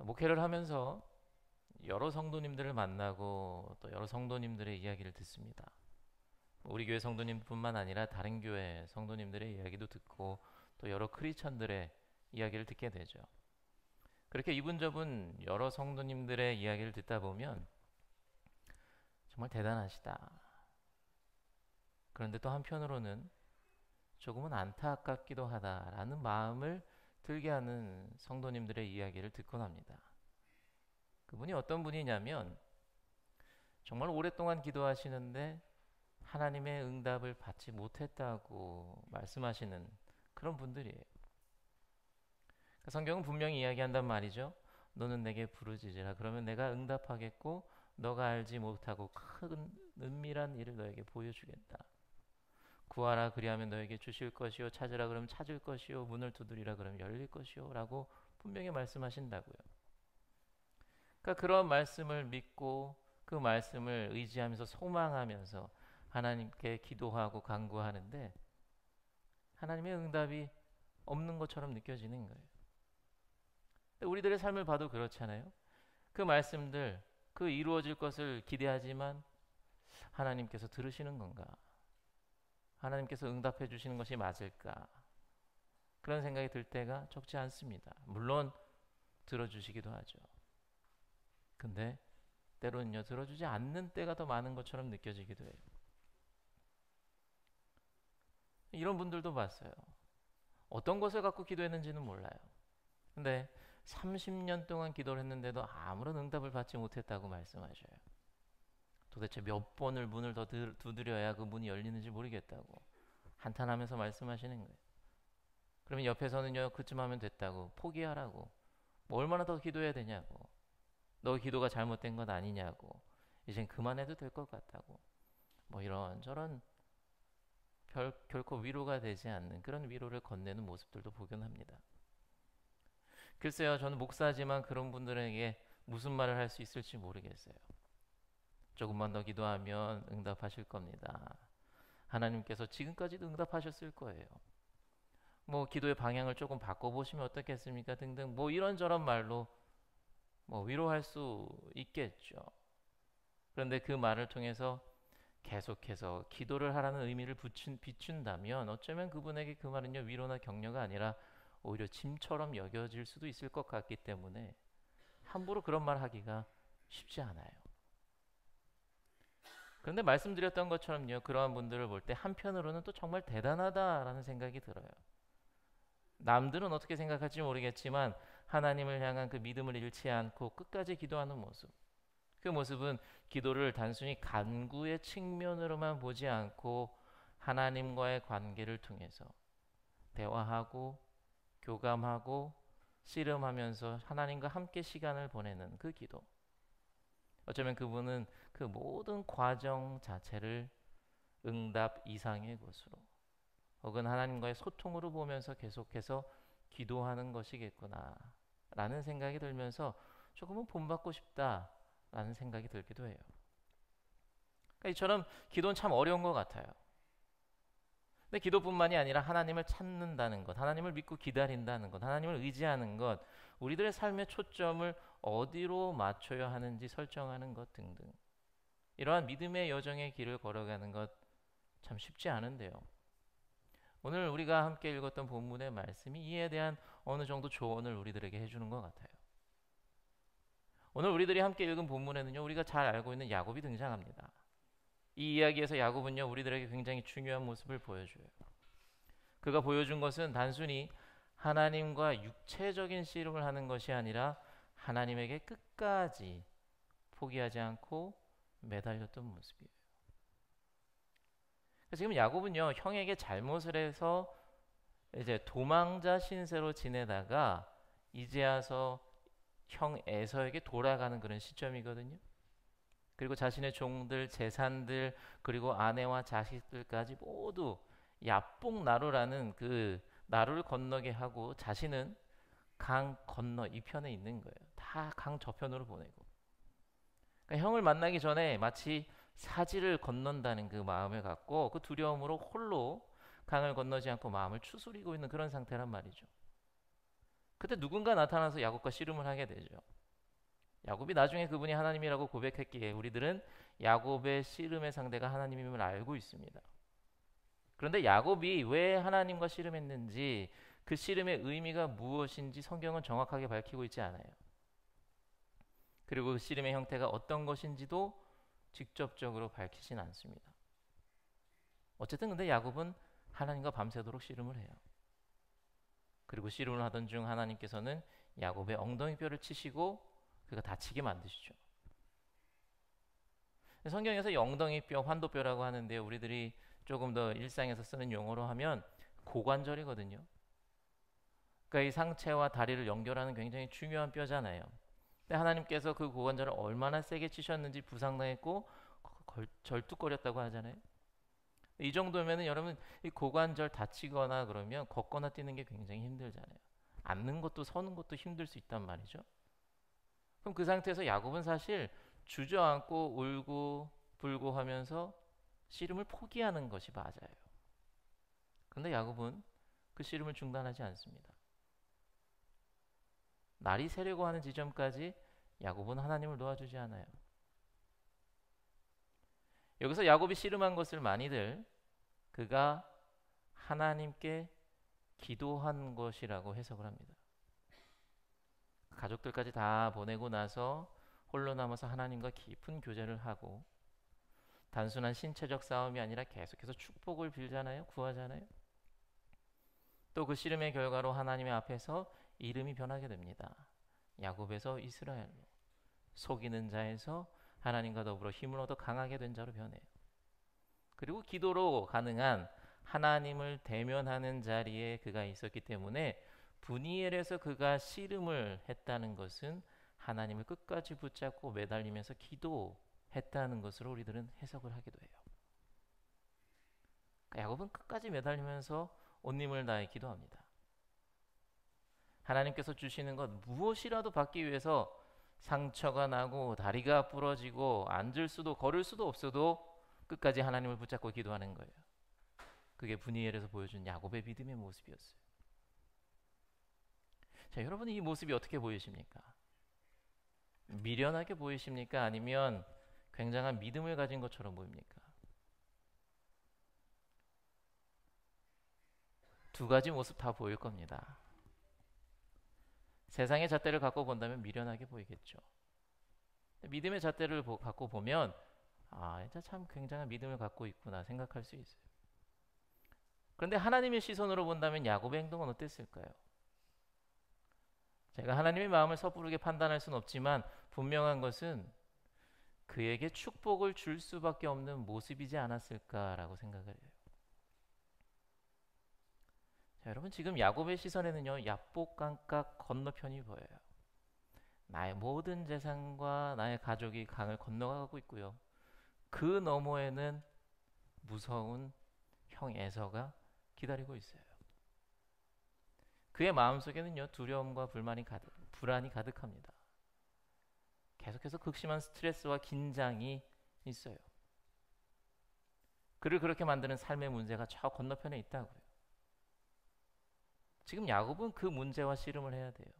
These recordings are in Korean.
목회를 하면서 여러 성도님들을 만나고 또 여러 성도님들의 이야기를 듣습니다. 우리 교회 성도님뿐만 아니라 다른 교회 성도님들의 이야기도 듣고 또 여러 크리스천들의 이야기를 듣게 되죠. 그렇게 이분저분 여러 성도님들의 이야기를 듣다 보면 정말 대단하시다. 그런데 또 한편으로는 조금은 안타깝기도 하다라는 마음을 들게 하는 성도님들의 이야기를 듣곤 합니다. 그분이 어떤 분이냐면 정말 오랫동안 기도하시는데 하나님의 응답을 받지 못했다고 말씀하시는 그런 분들이에요. 성경은 분명히 이야기한단 말이죠. 너는 내게 부르짖으라. 그러면 내가 응답하겠고 너가 알지 못하고 큰 은밀한 일을 너에게 보여주겠다. 구하라 그리하면 너에게 주실 것이요 찾으라 그러면 찾을 것이요 문을 두드리라 그러면 열릴 것이요 라고 분명히 말씀하신다고요. 그러니까 그런 말씀을 믿고 그 말씀을 의지하면서 소망하면서 하나님께 기도하고 간구하는데 하나님의 응답이 없는 것처럼 느껴지는 거예요. 우리들의 삶을 봐도 그렇잖아요. 그 말씀들, 그 이루어질 것을 기대하지만 하나님께서 들으시는 건가? 하나님께서 응답해 주시는 것이 맞을까? 그런 생각이 들 때가 적지 않습니다. 물론 들어주시기도 하죠. 근데 때로는요, 들어주지 않는 때가 더 많은 것처럼 느껴지기도 해요. 이런 분들도 봤어요. 어떤 것을 갖고 기도했는지는 몰라요. 근데 30년 동안 기도를 했는데도 아무런 응답을 받지 못했다고 말씀하셔요. 도대체 몇 번을 문을 더 두드려야 그 문이 열리는지 모르겠다고 한탄하면서 말씀하시는 거예요. 그러면 옆에서는요, 그쯤 하면 됐다고 포기하라고, 뭐 얼마나 더 기도해야 되냐고, 너 기도가 잘못된 건 아니냐고, 이젠 그만해도 될 것 같다고, 뭐 이런저런 결코 위로가 되지 않는 그런 위로를 건네는 모습들도 보곤 합니다. 글쎄요, 저는 목사지만 그런 분들에게 무슨 말을 할 수 있을지 모르겠어요. 조금만 더 기도하면 응답하실 겁니다. 하나님께서 지금까지도 응답하셨을 거예요. 뭐 기도의 방향을 조금 바꿔보시면 어떻겠습니까? 등등 뭐 이런저런 말로 뭐 위로할 수 있겠죠. 그런데 그 말을 통해서 계속해서 기도를 하라는 의미를 비춘다면 어쩌면 그분에게 그 말은요, 위로나 격려가 아니라 오히려 짐처럼 여겨질 수도 있을 것 같기 때문에 함부로 그런 말 하기가 쉽지 않아요. 그런데 말씀드렸던 것처럼요, 그러한 분들을 볼 때 한편으로는 또 정말 대단하다라는 생각이 들어요. 남들은 어떻게 생각할지 모르겠지만 하나님을 향한 그 믿음을 잃지 않고 끝까지 기도하는 모습, 그 모습은 기도를 단순히 간구의 측면으로만 보지 않고 하나님과의 관계를 통해서 대화하고 교감하고 씨름하면서 하나님과 함께 시간을 보내는 그 기도, 어쩌면 그분은 그 모든 과정 자체를 응답 이상의 것으로 혹은 하나님과의 소통으로 보면서 계속해서 기도하는 것이겠구나 라는 생각이 들면서 조금은 본받고 싶다라는 생각이 들기도 해요. 그러니까 이처럼 기도는 참 어려운 것 같아요. 근데 기도뿐만이 아니라 하나님을 찾는다는 것, 하나님을 믿고 기다린다는 것, 하나님을 의지하는 것, 우리들의 삶의 초점을 어디로 맞춰야 하는지 설정하는 것 등등, 이러한 믿음의 여정의 길을 걸어가는 것 참 쉽지 않은데요. 오늘 우리가 함께 읽었던 본문의 말씀이 이에 대한 어느 정도 조언을 우리들에게 해주는 것 같아요. 오늘 우리들이 함께 읽은 본문에는요, 우리가 잘 알고 있는 야곱이 등장합니다. 이 이야기에서 야곱은요, 우리들에게 굉장히 중요한 모습을 보여줘요. 그가 보여준 것은 단순히 하나님과 육체적인 씨름을 하는 것이 아니라 하나님에게 끝까지 포기하지 않고 매달렸던 모습이에요. 지금 야곱은요, 형에게 잘못을 해서 이제 도망자 신세로 지내다가 이제 와서 형 에서에게 돌아가는 그런 시점이거든요. 그리고 자신의 종들, 재산들, 그리고 아내와 자식들까지 모두 야복 나루라는 그 나루를 건너게 하고 자신은 강 건너 이편에 있는 거예요. 다 강 저편으로 보내고. 그러니까 형을 만나기 전에 마치 사지를 건넌다는 그 마음을 갖고 그 두려움으로 홀로 강을 건너지 않고 마음을 추스리고 있는 그런 상태란 말이죠. 그때 누군가 나타나서 야곱과 씨름을 하게 되죠. 야곱이 나중에 그분이 하나님이라고 고백했기에 우리들은 야곱의 씨름의 상대가 하나님임을 알고 있습니다. 그런데 야곱이 왜 하나님과 씨름했는지, 그 씨름의 의미가 무엇인지 성경은 정확하게 밝히고 있지 않아요. 그리고 그 씨름의 형태가 어떤 것인지도 직접적으로 밝히진 않습니다. 어쨌든 근데 야곱은 하나님과 밤새도록 씨름을 해요. 그리고 씨름을 하던 중 하나님께서는 야곱의 엉덩이뼈를 치시고 그가 다치게 만드시죠. 성경에서 엉덩이뼈, 환도뼈라고 하는데 우리들이 조금 더 일상에서 쓰는 용어로 하면 고관절이거든요. 그러니까 이 상체와 다리를 연결하는 굉장히 중요한 뼈잖아요. 근데 하나님께서 그 고관절을 얼마나 세게 치셨는지 부상당했고 절뚝거렸다고 하잖아요. 이 정도면은 여러분, 이 고관절 다치거나 그러면 걷거나 뛰는 게 굉장히 힘들잖아요. 앉는 것도 서는 것도 힘들 수 있단 말이죠. 그럼 그 상태에서 야곱은 사실 주저앉고 울고 불고 하면서 씨름을 포기하는 것이 맞아요. 그런데 야곱은 그 씨름을 중단하지 않습니다. 날이 새려고 하는 지점까지 야곱은 하나님을 놓아주지 않아요. 여기서 야곱이 씨름한 것을 많이들 그가 하나님께 기도한 것이라고 해석을 합니다. 가족들까지 다 보내고 나서 홀로 남아서 하나님과 깊은 교제를 하고, 단순한 신체적 싸움이 아니라 계속해서 축복을 빌잖아요. 구하잖아요. 또 그 씨름의 결과로 하나님의 앞에서 이름이 변하게 됩니다. 야곱에서 이스라엘로, 속이는 자에서 하나님과 더불어 힘을 얻어 강하게 된 자로 변해요. 그리고 기도로 가능한 하나님을 대면하는 자리에 그가 있었기 때문에 브니엘에서 그가 씨름을 했다는 것은 하나님을 끝까지 붙잡고 매달리면서 기도했다는 것으로 우리들은 해석을 하기도 해요. 야곱은 끝까지 매달리면서 온 힘을 다해 기도합니다. 하나님께서 주시는 것 무엇이라도 받기 위해서 상처가 나고 다리가 부러지고 앉을 수도 걸을 수도 없어도 끝까지 하나님을 붙잡고 기도하는 거예요. 그게 브니엘에서 보여준 야곱의 믿음의 모습이었어요. 자, 여러분, 이 모습이 어떻게 보이십니까? 미련하게 보이십니까? 아니면 굉장한 믿음을 가진 것처럼 보입니까? 두 가지 모습 다 보일 겁니다. 세상의 잣대를 갖고 본다면 미련하게 보이겠죠. 믿음의 잣대를 갖고 보면 진짜 참 굉장한 믿음을 갖고 있구나 생각할 수 있어요. 그런데 하나님의 시선으로 본다면 야곱의 행동은 어땠을까요? 제가 하나님의 마음을 섣부르게 판단할 수는 없지만 분명한 것은 그에게 축복을 줄 수밖에 없는 모습이지 않았을까라고 생각을 해요. 자, 여러분, 지금 야곱의 시선에는요, 야복강가 건너편이 보여요. 나의 모든 재산과 나의 가족이 강을 건너가고 있고요. 그 너머에는 무서운 형 에서가 기다리고 있어요. 그의 마음속에는요, 두려움과 불안이 가득합니다. 계속해서 극심한 스트레스와 긴장이 있어요. 그를 그렇게 만드는 삶의 문제가 저 건너편에 있다고요. 지금 야곱은 그 문제와 씨름을 해야 돼요.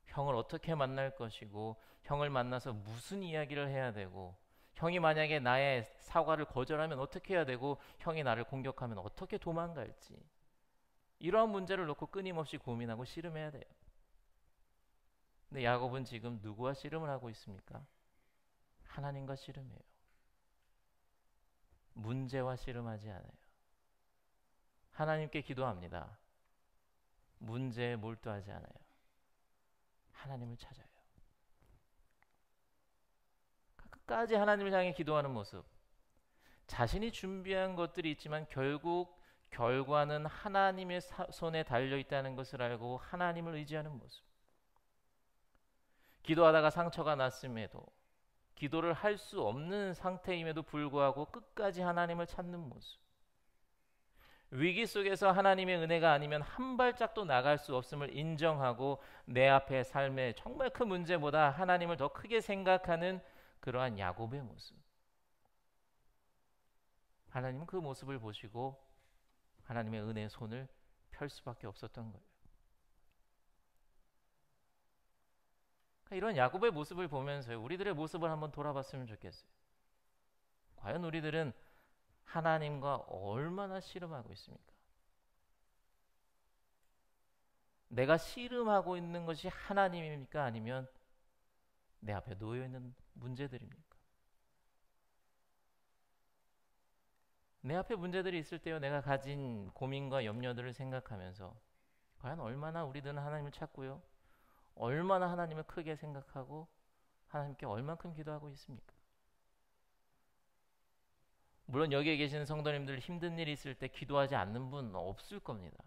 형을 어떻게 만날 것이고, 형을 만나서 무슨 이야기를 해야 되고, 형이 만약에 나의 사과를 거절하면 어떻게 해야 되고, 형이 나를 공격하면 어떻게 도망갈지, 이러한 문제를 놓고 끊임없이 고민하고 씨름해야 돼요. 근데 야곱은 지금 누구와 씨름을 하고 있습니까? 하나님과 씨름해요. 문제와 씨름하지 않아요. 하나님께 기도합니다. 문제에 몰두하지 않아요. 하나님을 찾아요. 끝까지 하나님을 향해 기도하는 모습. 자신이 준비한 것들이 있지만 결국 결과는 하나님의 손에 달려 있다는 것을 알고 하나님을 의지하는 모습. 기도하다가 상처가 났음에도, 기도를 할 수 없는 상태임에도 불구하고 끝까지 하나님을 찾는 모습. 위기 속에서 하나님의 은혜가 아니면 한 발짝도 나갈 수 없음을 인정하고 내 앞의 삶의 정말 큰 문제보다 하나님을 더 크게 생각하는 그러한 야곱의 모습. 하나님은 그 모습을 보시고 하나님의 은혜의 손을 펼 수밖에 없었던 거예요. 이런 야곱의 모습을 보면서 우리들의 모습을 한번 돌아봤으면 좋겠어요. 과연 우리들은 하나님과 얼마나 씨름하고 있습니까? 내가 씨름하고 있는 것이 하나님입니까? 아니면 내 앞에 놓여 있는 문제들입니까? 내 앞에 문제들이 있을 때요, 내가 가진 고민과 염려들을 생각하면서 과연 얼마나 우리들은 하나님을 찾고요, 얼마나 하나님을 크게 생각하고 하나님께 얼만큼 기도하고 있습니까? 물론 여기에 계시는 성도님들 힘든 일이 있을 때 기도하지 않는 분 없을 겁니다.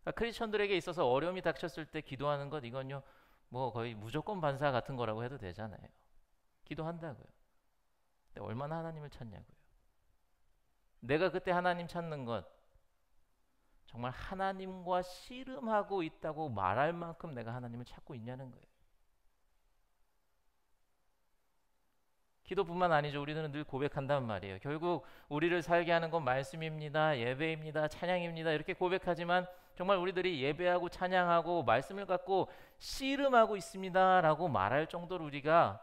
그러니까 크리스천들에게 있어서 어려움이 닥쳤을 때 기도하는 것, 이건요 뭐 거의 무조건 반사 같은 거라고 해도 되잖아요. 기도한다고요. 근데 얼마나 하나님을 찾냐고요. 내가 그때 하나님 찾는 것, 정말 하나님과 씨름하고 있다고 말할 만큼 내가 하나님을 찾고 있냐는 거예요. 기도뿐만 아니죠. 우리는 늘 고백한단 말이에요. 결국 우리를 살게 하는 건 말씀입니다, 예배입니다, 찬양입니다, 이렇게 고백하지만 정말 우리들이 예배하고 찬양하고 말씀을 갖고 씨름하고 있습니다 라고 말할 정도로 우리가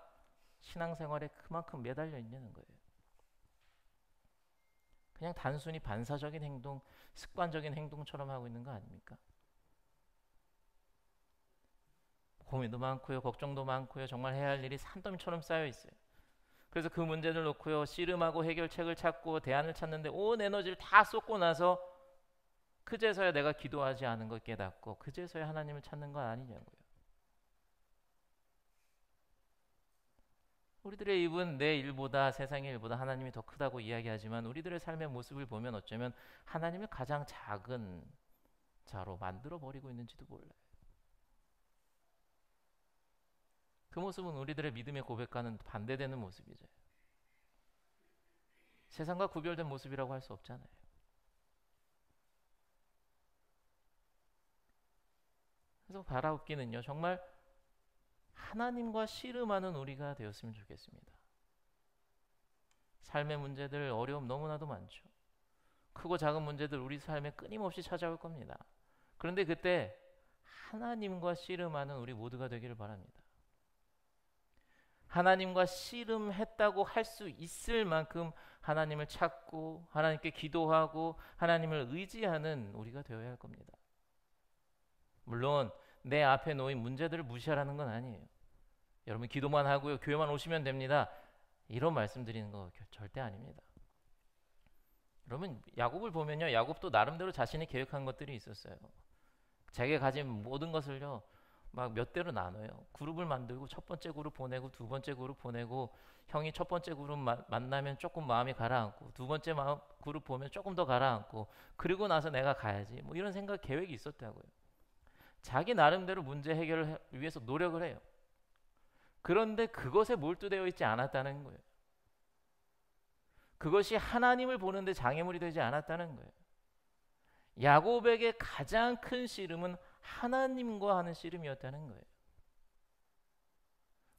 신앙생활에 그만큼 매달려 있냐는 거예요. 그냥 단순히 반사적인 행동, 습관적인 행동처럼 하고 있는 거 아닙니까? 고민도 많고요, 걱정도 많고요, 정말 해야 할 일이 산더미처럼 쌓여 있어요. 그래서 그 문제를 놓고요, 씨름하고 해결책을 찾고 대안을 찾는데 온 에너지를 다 쏟고 나서 그제서야 내가 기도하지 않은 걸 깨닫고 그제서야 하나님을 찾는 건 아니냐고요. 우리들의 입은 내 일보다, 세상의 일보다 하나님이 더 크다고 이야기하지만 우리들의 삶의 모습을 보면 어쩌면 하나님을 가장 작은 자로 만들어 버리고 있는지도 몰라요. 그 모습은 우리들의 믿음의 고백과는 반대되는 모습이죠. 세상과 구별된 모습이라고 할 수 없잖아요. 그래서 바라옵기는요, 정말 하나님과 씨름하는 우리가 되었으면 좋겠습니다. 삶의 문제들, 어려움 너무나도 많죠. 크고 작은 문제들 우리 삶에 끊임없이 찾아올 겁니다. 그런데 그때 하나님과 씨름하는 우리 모두가 되기를 바랍니다. 하나님과 씨름했다고 할 수 있을 만큼 하나님을 찾고 하나님께 기도하고 하나님을 의지하는 우리가 되어야 할 겁니다. 물론 내 앞에 놓인 문제들을 무시하라는 건 아니에요. 여러분 기도만 하고요, 교회만 오시면 됩니다, 이런 말씀 드리는 거 절대 아닙니다. 여러분 야곱을 보면요, 야곱도 나름대로 자신이 계획한 것들이 있었어요. 자기가 가진 모든 것을요 막 몇 대로 나눠요. 그룹을 만들고 첫 번째 그룹 보내고 두 번째 그룹 보내고, 형이 첫 번째 그룹 만나면 조금 마음이 가라앉고 두 번째 그룹 보면 조금 더 가라앉고, 그리고 나서 내가 가야지, 뭐 이런 생각 계획이 있었다고요. 자기 나름대로 문제 해결을 위해서 노력을 해요. 그런데 그것에 몰두되어 있지 않았다는 거예요. 그것이 하나님을 보는데 장애물이 되지 않았다는 거예요. 야곱에게 가장 큰 씨름은 하나님과 하는 씨름이었다는 거예요.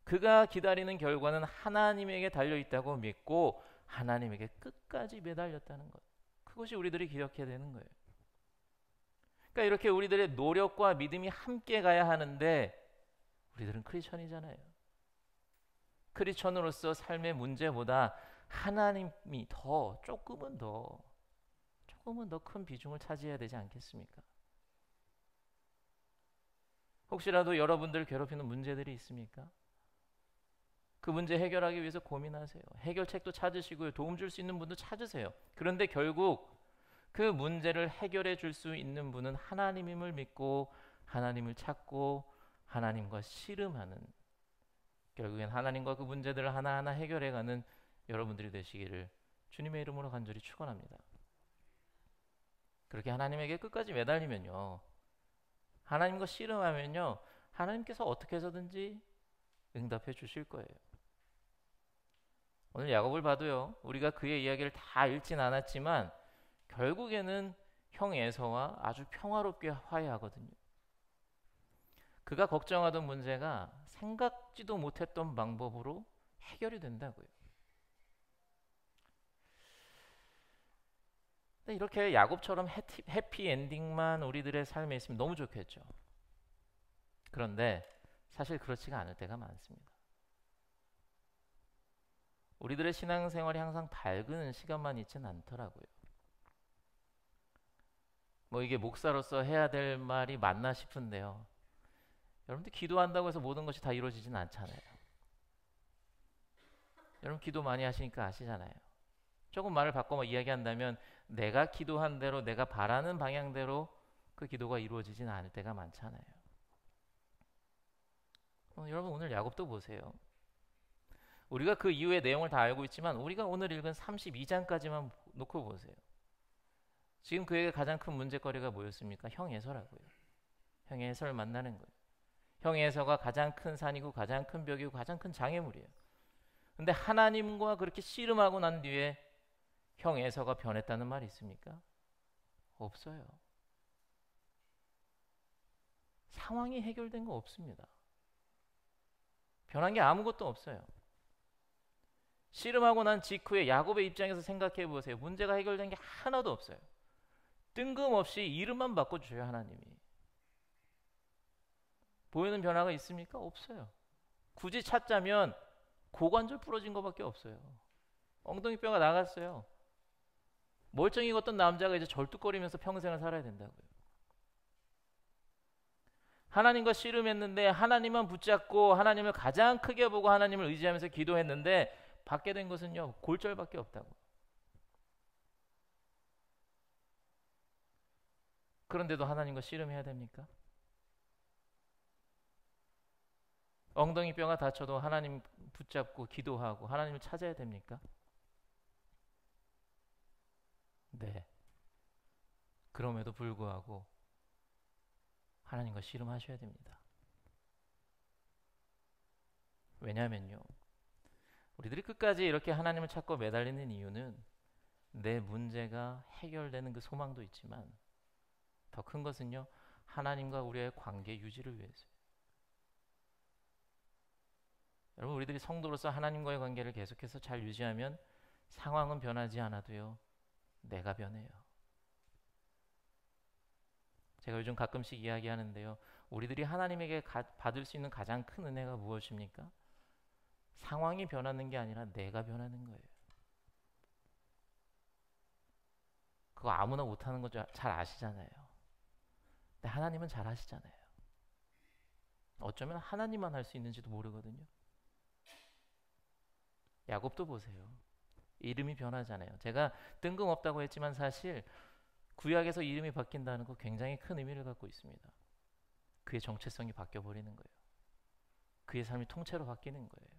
그가 기다리는 결과는 하나님에게 달려있다고 믿고 하나님에게 끝까지 매달렸다는 것, 그것이 우리들이 기억해야 되는 거예요. 그러니까 이렇게 우리들의 노력과 믿음이 함께 가야 하는데 우리들은 크리스천이잖아요. 크리스천으로서 삶의 문제보다 하나님이 조금은 더 큰 비중을 차지해야 되지 않겠습니까? 혹시라도 여러분들 괴롭히는 문제들이 있습니까? 그 문제 해결하기 위해서 고민하세요. 해결책도 찾으시고요, 도움 줄 수 있는 분도 찾으세요. 그런데 결국 그 문제를 해결해 줄 수 있는 분은 하나님임을 믿고 하나님을 찾고 하나님과 씨름하는, 결국엔 하나님과 그 문제들을 하나하나 해결해가는 여러분들이 되시기를 주님의 이름으로 간절히 축원합니다. 그렇게 하나님에게 끝까지 매달리면요, 하나님과 씨름하면요, 하나님께서 어떻게 해서든지 응답해 주실 거예요. 오늘 야곱을 봐도요, 우리가 그의 이야기를 다 읽진 않았지만 결국에는 형 에서와 아주 평화롭게 화해하거든요. 그가 걱정하던 문제가 생각지도 못했던 방법으로 해결이 된다고요. 근데 이렇게 야곱처럼 해피 엔딩만 우리들의 삶에 있으면 너무 좋겠죠. 그런데 사실 그렇지가 않을 때가 많습니다. 우리들의 신앙생활이 항상 밝은 시간만 있지는 않더라고요. 뭐 이게 목사로서 해야 될 말이 맞나 싶은데요. 여러분들 기도한다고 해서 모든 것이 다 이루어지진 않잖아요. 여러분 기도 많이 하시니까 아시잖아요. 조금 말을 바꿔 이야기한다면 내가 기도한 대로 내가 바라는 방향대로 그 기도가 이루어지진 않을 때가 많잖아요. 여러분 오늘 야곱도 보세요. 우리가 그 이후의 내용을 다 알고 있지만 우리가 오늘 읽은 32장까지만 놓고 보세요. 지금 그에게 가장 큰 문제거리가 뭐였습니까? 형 에서라고요. 형 에서를 만나는 거예요. 형 에서가 가장 큰 산이고 가장 큰 벽이고 가장 큰 장애물이에요. 근데 하나님과 그렇게 씨름하고 난 뒤에 형 에서가 변했다는 말이 있습니까? 없어요. 상황이 해결된 거 없습니다. 변한 게 아무것도 없어요. 씨름하고 난 직후에 야곱의 입장에서 생각해 보세요. 문제가 해결된 게 하나도 없어요. 뜬금없이 이름만 바꿔주셔요, 하나님이. 보이는 변화가 있습니까? 없어요. 굳이 찾자면 고관절 부러진 것밖에 없어요. 엉덩이 뼈가 나갔어요. 멀쩡히 걷던 남자가 이제 절뚝거리면서 평생을 살아야 된다고요. 하나님과 씨름했는데 하나님만 붙잡고 하나님을 가장 크게 보고 하나님을 의지하면서 기도했는데 받게 된 것은요, 골절밖에 없다고. 그런데도 하나님과 씨름해야 됩니까? 엉덩이 뼈가 다쳐도 하나님 붙잡고 기도하고 하나님을 찾아야 됩니까? 네. 그럼에도 불구하고 하나님과 씨름하셔야 됩니다. 왜냐하면요, 우리들이 끝까지 이렇게 하나님을 찾고 매달리는 이유는 내 문제가 해결되는 그 소망도 있지만 더 큰 것은요, 하나님과 우리의 관계 유지를 위해서요. 여러분, 우리들이 성도로서 하나님과의 관계를 계속해서 잘 유지하면 상황은 변하지 않아도요, 내가 변해요. 제가 요즘 가끔씩 이야기하는데요, 우리들이 하나님에게 받을 수 있는 가장 큰 은혜가 무엇입니까? 상황이 변하는 게 아니라 내가 변하는 거예요. 그거 아무나 못하는 거 잘 아시잖아요. 근데 하나님은 잘 하시잖아요. 어쩌면 하나님만 할 수 있는지도 모르거든요. 야곱도 보세요. 이름이 변하잖아요. 제가 뜬금없다고 했지만 사실 구약에서 이름이 바뀐다는 거 굉장히 큰 의미를 갖고 있습니다. 그의 정체성이 바뀌어버리는 거예요. 그의 삶이 통째로 바뀌는 거예요.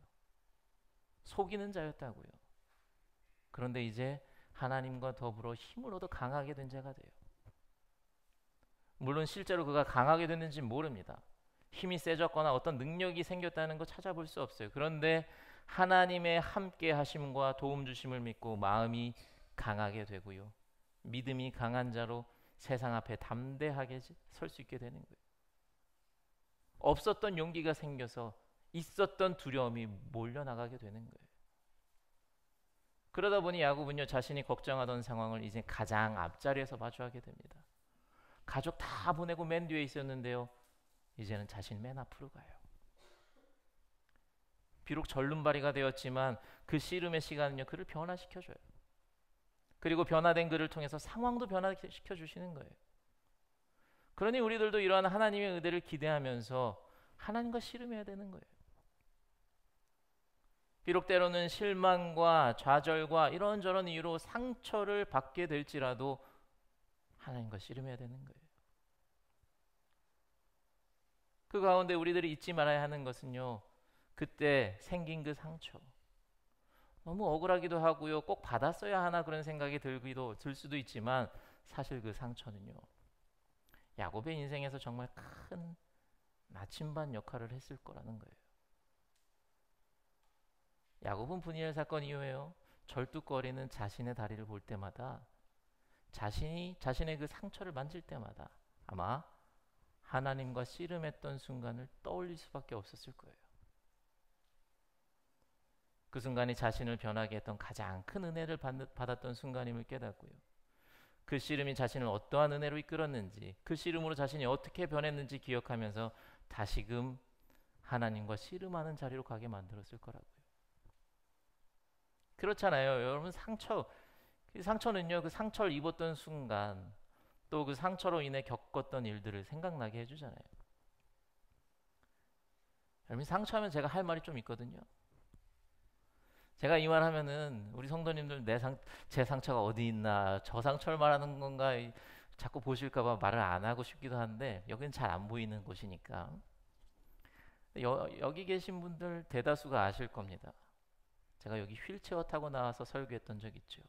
속이는 자였다고요. 그런데 이제 하나님과 더불어 힘을 얻어 강하게 된 자가 돼요. 물론 실제로 그가 강하게 됐는지 모릅니다. 힘이 세졌거나 어떤 능력이 생겼다는 거 찾아볼 수 없어요. 그런데 하나님의 함께 하심과 도움 주심을 믿고 마음이 강하게 되고요, 믿음이 강한 자로 세상 앞에 담대하게 설 수 있게 되는 거예요. 없었던 용기가 생겨서 있었던 두려움이 몰려나가게 되는 거예요. 그러다 보니 야곱은요, 자신이 걱정하던 상황을 이제 가장 앞자리에서 마주하게 됩니다. 가족 다 보내고 맨 뒤에 있었는데요, 이제는 자신 맨 앞으로 가요. 비록 절름발이가 되었지만 그 씨름의 시간은요, 그를 변화시켜줘요. 그리고 변화된 그를 통해서 상황도 변화시켜 주시는 거예요. 그러니 우리들도 이러한 하나님의 의대를 기대하면서 하나님과 씨름해야 되는 거예요. 비록 때로는 실망과 좌절과 이런저런 이유로 상처를 받게 될지라도 하나님과 씨름해야 되는 거예요. 그 가운데 우리들이 잊지 말아야 하는 것은요, 그때 생긴 그 상처, 너무 억울하기도 하고요, 꼭 받았어야 하나 그런 생각이 들 수도 있지만 사실 그 상처는요, 야곱의 인생에서 정말 큰 나침반 역할을 했을 거라는 거예요. 야곱은 분이엘 사건 이후에요, 절뚝거리는 자신의 다리를 볼 때마다 자신의 그 상처를 만질 때마다 아마 하나님과 씨름했던 순간을 떠올릴 수밖에 없었을 거예요. 그 순간이 자신을 변하게 했던 가장 큰 은혜를 받았던 순간임을 깨닫고요, 그 씨름이 자신을 어떠한 은혜로 이끌었는지, 그 씨름으로 자신이 어떻게 변했는지 기억하면서 다시금 하나님과 씨름하는 자리로 가게 만들었을 거라고요. 그렇잖아요. 여러분 그 상처는요, 그 상처를 입었던 순간 또 그 상처로 인해 겪었던 일들을 생각나게 해주잖아요. 여러분 상처하면 제가 할 말이 좀 있거든요. 제가 이 말 하면은 우리 성도님들 제 상처가 어디 있나, 저 상처를 말하는 건가 자꾸 보실까봐 말을 안 하고 싶기도 한데 여기는 잘 안 보이는 곳이니까. 여기 계신 분들 대다수가 아실 겁니다. 제가 여기 휠체어 타고 나와서 설교했던 적 있죠.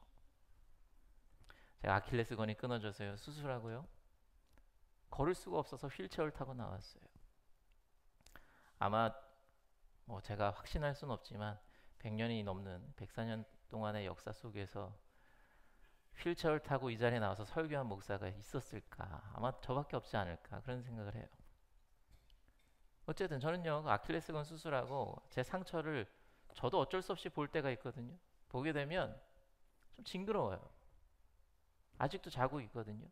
제가 아킬레스건이 끊어져서요, 수술하고요, 걸을 수가 없어서 휠체어를 타고 나왔어요. 아마 뭐 제가 확신할 수는 없지만 100년이 넘는 104년 동안의 역사 속에서 휠체어를 타고 이 자리에 나와서 설교한 목사가 있었을까? 아마 저밖에 없지 않을까, 그런 생각을 해요. 어쨌든 저는요, 아킬레스건 수술하고 제 상처를 저도 어쩔 수 없이 볼 때가 있거든요. 보게 되면 좀 징그러워요. 아직도 자고 있거든요.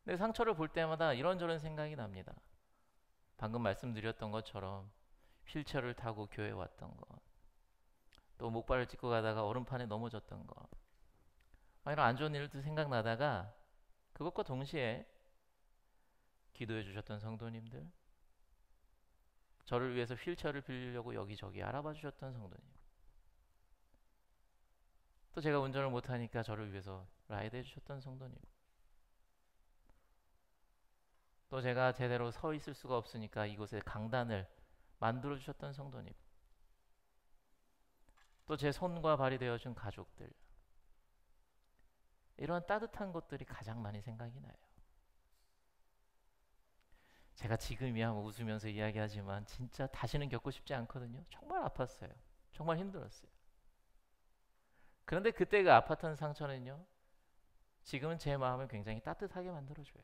근데 상처를 볼 때마다 이런저런 생각이 납니다. 방금 말씀드렸던 것처럼 휠체어를 타고 교회에 왔던 것, 또 목발을 짚고 가다가 얼음판에 넘어졌던 것, 이런 안 좋은 일도 생각나다가 그것과 동시에 기도해 주셨던 성도님들, 저를 위해서 휠체어를 빌리려고 여기저기 알아봐 주셨던 성도님, 또 제가 운전을 못하니까 저를 위해서 라이드 해주셨던 성도님, 또 제가 제대로 서 있을 수가 없으니까 이곳에 강단을 만들어 주셨던 성도님, 또 제 손과 발이 되어준 가족들, 이런 따뜻한 것들이 가장 많이 생각이 나요. 제가 지금이야 뭐 웃으면서 이야기하지만 진짜 다시는 겪고 싶지 않거든요. 정말 아팠어요. 정말 힘들었어요. 그런데 그때 그 아팠던 상처는요, 지금은 제 마음을 굉장히 따뜻하게 만들어줘요.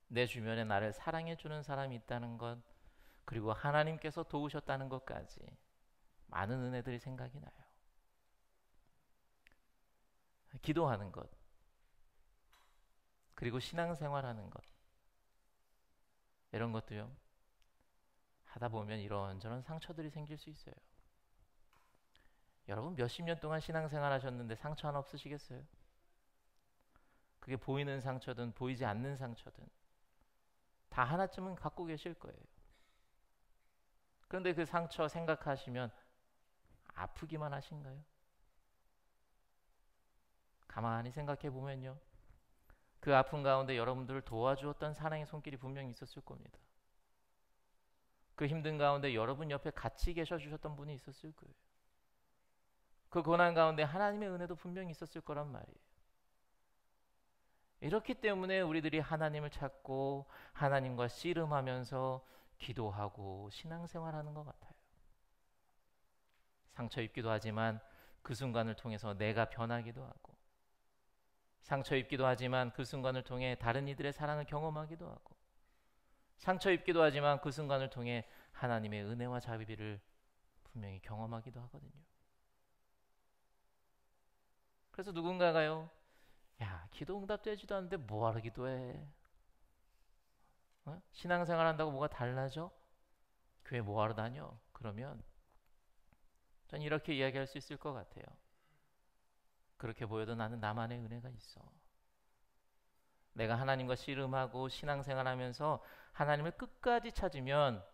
내 주변에 나를 사랑해주는 사람이 있다는 것, 그리고 하나님께서 도우셨다는 것까지 많은 은혜들이 생각이 나요. 기도하는 것, 그리고 신앙생활하는 것, 이런 것도요, 하다 보면 이런저런 상처들이 생길 수 있어요. 여러분 몇십 년 동안 신앙생활 하셨는데 상처 하나 없으시겠어요? 그게 보이는 상처든 보이지 않는 상처든 다 하나쯤은 갖고 계실 거예요. 그런데 그 상처 생각하시면 아프기만 하신가요? 가만히 생각해 보면요, 그 아픔 가운데 여러분들을 도와주었던 사랑의 손길이 분명히 있었을 겁니다. 그 힘든 가운데 여러분 옆에 같이 계셔 주셨던 분이 있었을 거예요. 그 고난 가운데 하나님의 은혜도 분명히 있었을 거란 말이에요. 이렇기 때문에 우리들이 하나님을 찾고 하나님과 씨름하면서 기도하고 신앙생활하는 것 같아요. 상처 입기도 하지만 그 순간을 통해서 내가 변하기도 하고, 상처 입기도 하지만 그 순간을 통해 다른 이들의 사랑을 경험하기도 하고, 상처 입기도 하지만 그 순간을 통해 하나님의 은혜와 자비를 분명히 경험하기도 하거든요. 그래서 누군가가요, 야, 기도 응답되지도 않는데 뭐하러 기도해? 신앙생활 한다고 뭐가 달라져? 교회 뭐하러 다녀? 그러면 전 이렇게 이야기할 수 있을 것 같아요. 그렇게 보여도 나는 나만의 은혜가 있어. 내가 하나님과 씨름하고 신앙생활하면서 하나님을 끝까지 찾으면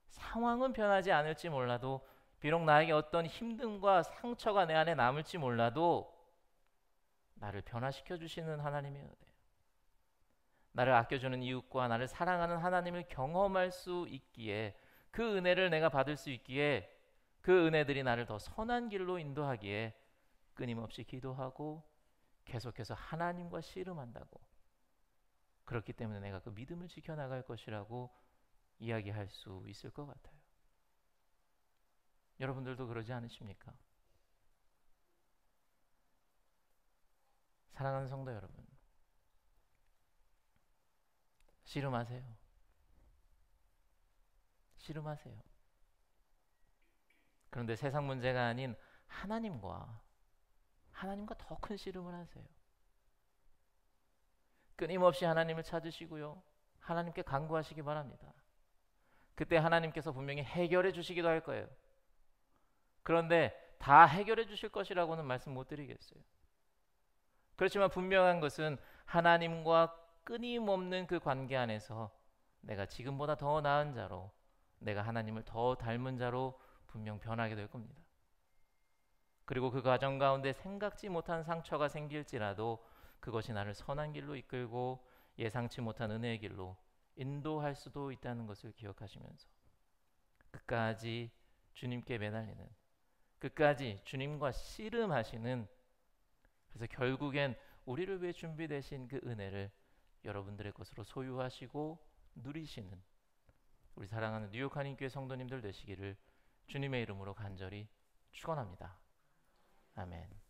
상황은 변하지 않을지 몰라도, 비록 나에게 어떤 힘듦과 상처가 내 안에 남을지 몰라도 나를 변화시켜 주시는 하나님의 은혜, 나를 아껴주는 이웃과 나를 사랑하는 하나님을 경험할 수 있기에, 그 은혜를 내가 받을 수 있기에, 그 은혜들이 나를 더 선한 길로 인도하기에 끊임없이 기도하고 계속해서 하나님과 씨름한다고, 그렇기 때문에 내가 그 믿음을 지켜나갈 것이라고 이야기할 수 있을 것 같아요. 여러분들도 그러지 않으십니까? 사랑하는 성도 여러분, 씨름하세요. 씨름하세요. 그런데 세상 문제가 아닌 하나님과 더 큰 씨름을 하세요. 끊임없이 하나님을 찾으시고요, 하나님께 간구하시기 바랍니다. 그때 하나님께서 분명히 해결해 주시기도 할 거예요. 그런데 다 해결해 주실 것이라고는 말씀 못 드리겠어요. 그렇지만 분명한 것은 하나님과 끊임없는 그 관계 안에서 내가 지금보다 더 나은 자로, 내가 하나님을 더 닮은 자로 분명 변하게 될 겁니다. 그리고 그 과정 가운데 생각지 못한 상처가 생길지라도 그것이 나를 선한 길로 이끌고 예상치 못한 은혜의 길로 인도할 수도 있다는 것을 기억하시면서 끝까지 주님께 매달리는, 끝까지 주님과 씨름하시는, 그래서 결국엔 우리를 위해 준비되신 그 은혜를 여러분들의 것으로 소유하시고 누리시는 우리 사랑하는 뉴욕 한인교회 성도님들 되시기를 주님의 이름으로 간절히 축원합니다. 아멘.